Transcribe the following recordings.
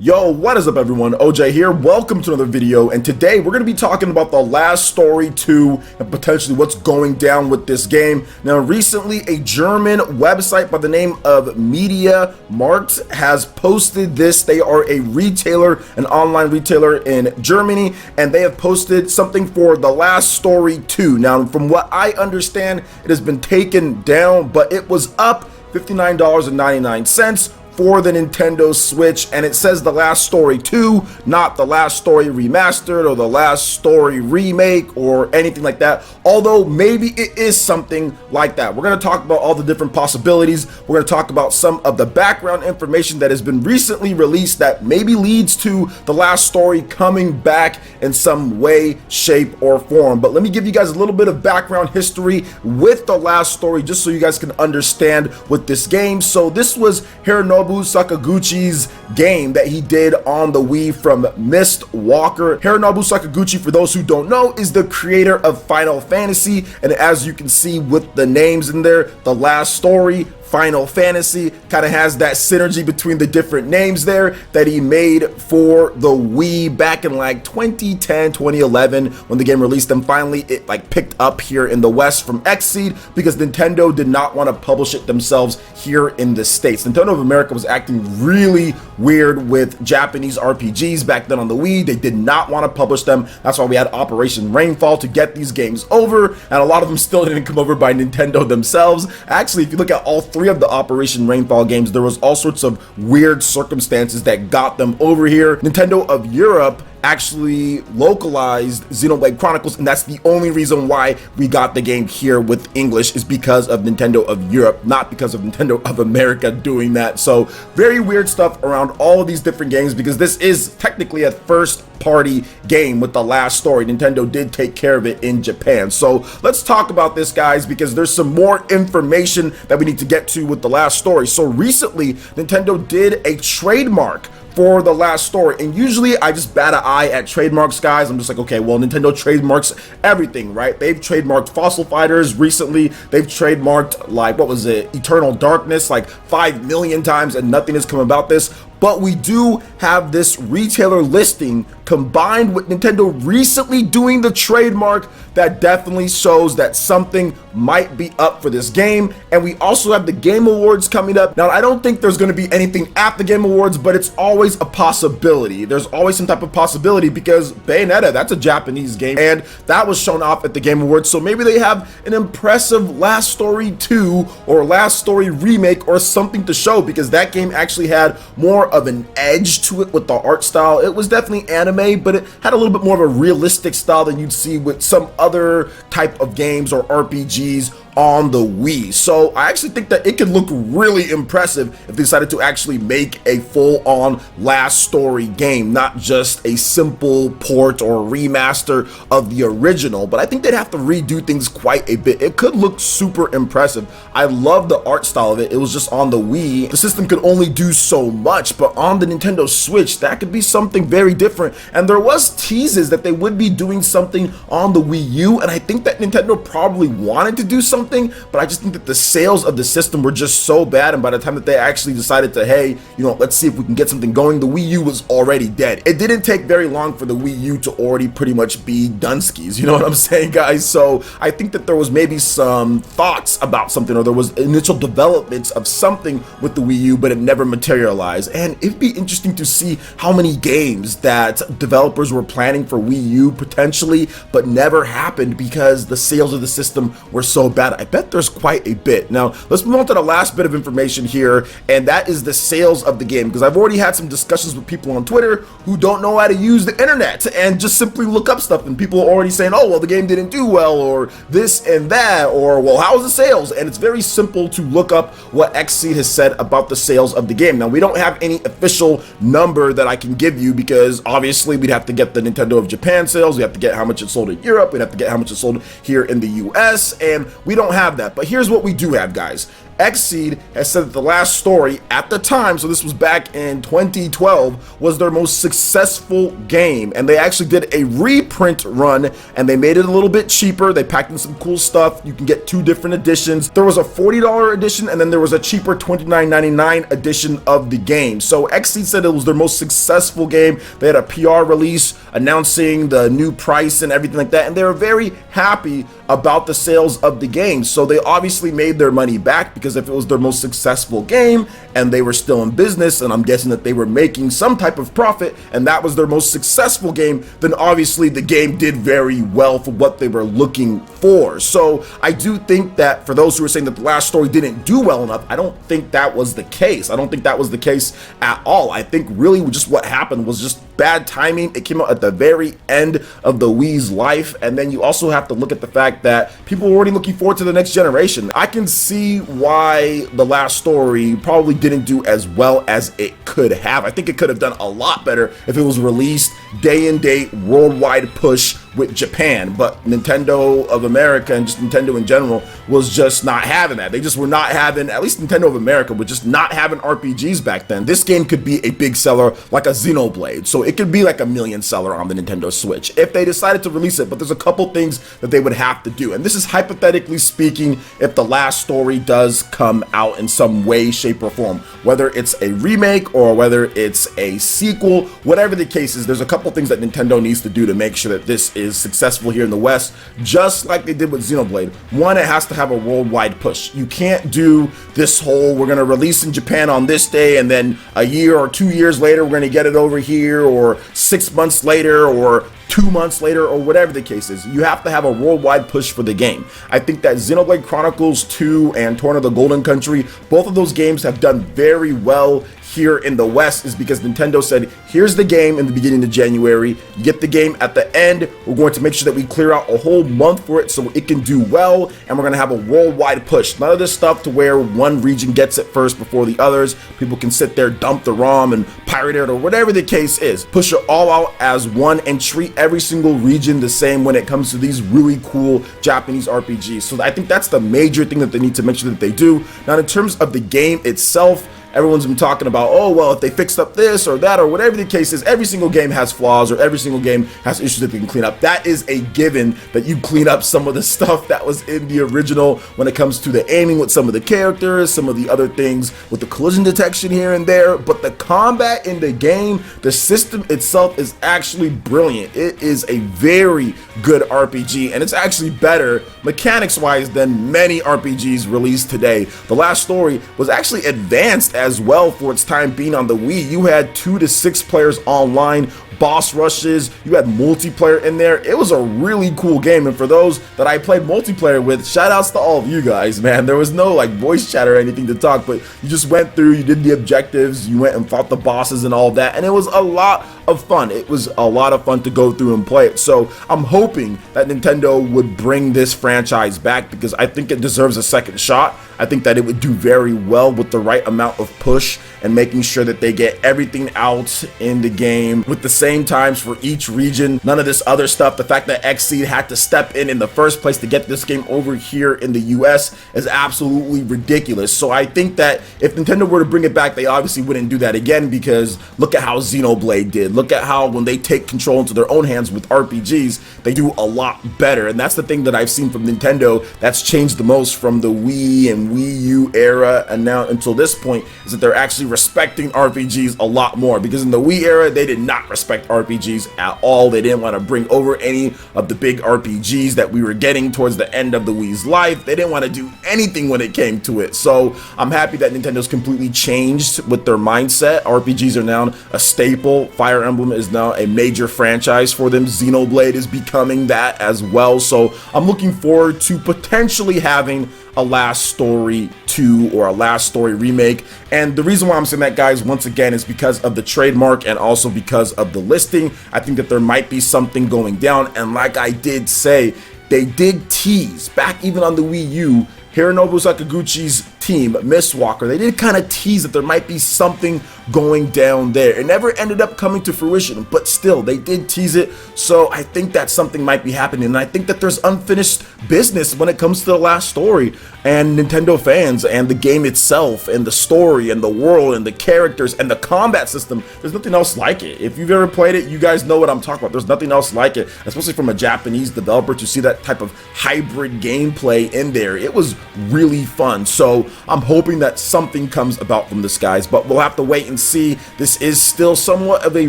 Yo, what is up everyone? OJ here. Welcome to another video, and today we're going to be talking about The Last Story 2 and potentially what's going down with this game. Now, recently a German website by the name of trademarks has posted this. They are a retailer, an online retailer in Germany, and they have posted something for The Last Story 2. Now, from what I understand, it has been taken down, but it was up $59.99 for the Nintendo Switch, and it says The Last Story 2, not The Last Story Remastered or The Last Story Remake or anything like that, although maybe it is something like that. We're going to talk about all the different possibilities. We're going to talk about some of the background information that has been recently released that maybe leads to The Last Story coming back in some way, shape, or form. But let me give you guys a little bit of background history with The Last Story just so you guys can understand with this game. So this was Hironobu Sakaguchi's game that he did on the Wii from Mistwalker. Hironobu Sakaguchi, for those who don't know, is the creator of Final Fantasy, and as you can see with the names in there, The Last Story, Final Fantasy, kind of has that synergy between the different names there that he made for the Wii back in like 2010, 2011 when the game released, and finally it like picked up here in the West from Xseed because Nintendo did not want to publish it themselves here in the States. Nintendo of America was acting really weird with Japanese RPGs back then on the Wii. They did not want to publish them. That's why we had Operation Rainfall to get these games over, and a lot of them still didn't come over by Nintendo themselves. Actually, if you look at all three of the Operation Rainfall games, there was all sorts of weird circumstances that got them over here. Nintendo of Europe actually localized Xenoblade Chronicles, and that's the only reason why we got the game here with English, is because of Nintendo of Europe, not because of Nintendo of America doing that. So very weird stuff around all of these different games, because this is technically a first party game with The Last Story. Nintendo did take care of it in Japan. So let's talk about this, guys, because there's some more information that we need to get to with The Last Story. So recently Nintendo did a trademark for The Last Story, and usually I just bat an eye at trademarks, guys. I'm just like, okay, well, Nintendo trademarks everything, right? They've trademarked Fossil Fighters recently. They've trademarked, like, what was it, Eternal Darkness, like 5 million times, and nothing has come about this. But we do have this retailer listing combined with Nintendo recently doing the trademark that definitely shows that something might be up for this game. And we also have the Game Awards coming up. Now, I don't think there's going to be anything at the Game Awards, but it's always a possibility. There's always some type of possibility, because Bayonetta, that's a Japanese game, and that was shown off at the Game Awards. So maybe they have an impressive Last Story 2 or Last Story Remake or something to show, because that game actually had more of an edge to it with the art style. It was definitely anime, but it had a little bit more of a realistic style than you'd see with some other type of games or RPGs on the Wii. So I actually think that it could look really impressive if they decided to actually make a full-on Last Story game, not just a simple port or remaster of the original. But I think they'd have to redo things quite a bit. It could look super impressive. I love the art style of it. It was just on the Wii. The system could only do so much, but on the Nintendo Switch, that could be something very different. And there was teases that they would be doing something on the Wii U, and I think that Nintendo probably wanted to do something, but I just think that the sales of the system were just so bad, and by the time that they actually decided to, hey, you know, let's see if we can get something going, the Wii U was already dead. It didn't take very long for the Wii U to already pretty much be dunskies, you know what I'm saying, guys? So I think that there was maybe some thoughts about something, or there was initial developments of something with the Wii U, but it never materialized. And it'd be interesting to see how many games that developers were planning for Wii U potentially, but never happened because the sales of the system were so bad. I bet there's quite a bit. Now, let's move on to the last bit of information here, and that is the sales of the game, because I've already had some discussions with people on Twitter who don't know how to use the internet and just simply look up stuff, and people are already saying, oh, well, the game didn't do well, or this and that, or, well, how was the sales? And it's very simple to look up what Xseed has said about the sales of the game. Now, we don't have any official number that I can give you, because obviously we'd have to get the Nintendo of Japan sales, we have to get how much it sold in Europe, we'd have to get how much it sold here in the US, and we don't have that. But here's what we do have, guys. Xseed has said that the last story at the time, so this was back in 2012, was their most successful game. And they actually did a reprint run, and they made it a little bit cheaper. They packed in some cool stuff. You can get 2 different editions. There was a $40 edition, and then there was a cheaper $29.99 edition of the game. So Xseed said it was their most successful game. They had a PR release announcing the new price and everything like that, and they were very happy about the sales of the game. So they obviously made their money back, because if it was their most successful game and they were still in business, and I'm guessing that they were making some type of profit, and that was their most successful game, then obviously the game did very well for what they were looking for. So I do think that for those who are saying that the last story didn't do well enough, I don't think that was the case. I don't think that was the case at all. I think really just what happened was just bad timing. It came out at the very end of the Wii's life, and then you also have to look at the fact that people were already looking forward to the next generation. I can see why the last story probably didn't do as well as it could have. I think it could have done a lot better if it was released day and date, worldwide push with Japan, but Nintendo of America and just Nintendo in general was just not having that. They just were not having, at least Nintendo of America was just not having RPGs back then. This game could be a big seller like a Xenoblade, so it could be like a million seller on the Nintendo Switch if they decided to release it. But there's a couple things that they would have to do, and this is hypothetically speaking if the last story does come out in some way, shape, or form, whether it's a remake or whether it's a sequel. Whatever the case is, there's a couple things that Nintendo needs to do to make sure that this is successful here in the West, just like they did with Xenoblade. One, it has to have a worldwide push. You can't do this whole, we're going to release in Japan on this day, and then a year or 2 years later we're going to get it over here, or 6 months later, or 2 months later, or whatever the case is. You have to have a worldwide push for the game. I think that Xenoblade Chronicles 2 and Torn of the Golden Country, both of those games have done very well here in the West, is because Nintendo said, here's the game in the beginning of January, you get the game at the end, we're going to make sure that we clear out a whole month for it so it can do well, and we're going to have a worldwide push. None of this stuff to where one region gets it first before the others. People can sit there, dump the ROM and pirate it, or whatever the case is. Push it all out as one and treat every single region the same when it comes to these really cool Japanese RPGs. So I think that's the major thing that they need to make sure that they do. Now, in terms of the game itself, everyone's been talking about, oh, well, if they fixed up this or that or whatever the case is, every single game has flaws, or every single game has issues that they can clean up. That is a given, that you clean up some of the stuff that was in the original when it comes to the aiming with some of the characters, some of the other things with the collision detection here and there. But the combat in the game, the system itself is actually brilliant. It is a very good RPG, and it's actually better mechanics-wise than many RPGs released today. The last story was actually advanced as well for its time being on the Wii. You had 2 to 6 players online, boss rushes, you had multiplayer in there. It was a really cool game, and for those that I played multiplayer with, shout outs to all of you guys, man. There was no like voice chat or anything to talk, but you just went through, you did the objectives, you went and fought the bosses and all that, and it was a lot of fun. It was a lot of fun to go through and play it. So I'm hoping that Nintendo would bring this franchise back, because I think it deserves a second shot. I think that it would do very well with the right amount of push and making sure that they get everything out in the game with the same times for each region. None of this other stuff. The fact that Xseed had to step in the first place to get this game over here in the US is absolutely ridiculous. So I think that if Nintendo were to bring it back, they obviously wouldn't do that again, because look at how Xenoblade did. Look at how when they take control into their own hands with RPGs, they do a lot better. And that's the thing that I've seen from Nintendo that's changed the most from the Wii and Wii U era and now until this point, is that they're actually respecting RPGs a lot more. Because in the Wii era, they did not respect RPGs at all. They didn't want to bring over any of the big RPGs that we were getting towards the end of the Wii's life. They didn't want to do anything when it came to it. So I'm happy that Nintendo's completely changed with their mindset. RPGs are now a staple. Fire Emblem is now a major franchise for them. Xenoblade is becoming that as well. So I'm looking forward to potentially having a Last Story 2 or a Last Story remake. And the reason why I'm saying that, guys, once again, is because of the trademark and also because of the listing. I think that there might be something going down, and like I did say, they did tease back even on the Wii U, Hironobu Sakaguchi's team, Miss Walker, they did kind of tease that there might be something going down there. It never ended up coming to fruition, but still, they did tease it. So I think that something might be happening. And I think that there's unfinished business when it comes to the last story, and Nintendo fans and the game itself and the story and the world and the characters and the combat system. There's nothing else like it. If you've ever played it, you guys know what I'm talking about. There's nothing else like it, especially from a Japanese developer, to see that type of hybrid gameplay in there. It was really fun. So I'm hoping that something comes about from this, guys, but we'll have to wait and see. This is still somewhat of a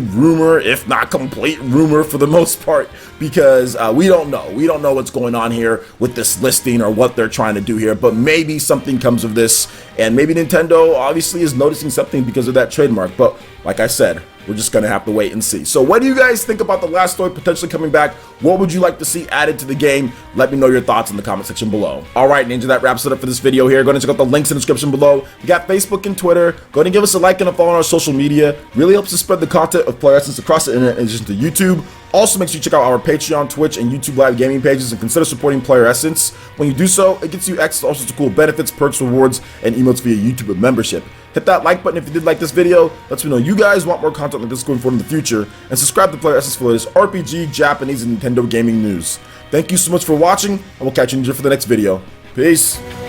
rumor, if not complete rumor for the most part, because we don't know. We don't know what's going on here with this listing or what they're trying to do here, but maybe something comes of this, and maybe Nintendo obviously is noticing something because of that trademark. But like I said, we're just gonna have to wait and see. So what do you guys think about the last story potentially coming back? What would you like to see added to the game? Let me know your thoughts in the comment section below. All right, Ninja, that wraps it up for this video here. Go ahead and check out the links in the description below. We got Facebook and Twitter. Go ahead and give us a like and a follow on our social media. Really helps us spread the content of PlayerEssence across the internet in addition to YouTube. Also, make sure you check out our Patreon, Twitch, and YouTube live gaming pages and consider supporting PlayerEssence. When you do so, it gets you access to all sorts of cool benefits, perks, rewards, and emotes via YouTube membership. Hit that like button if you did like this video. Lets me know you guys want more content like this going forward in the future. And subscribe to PlayerEssence for the latest RPG, Japanese, and Nintendo gaming news. Thank you so much for watching, and we'll catch you for the next video. Peace.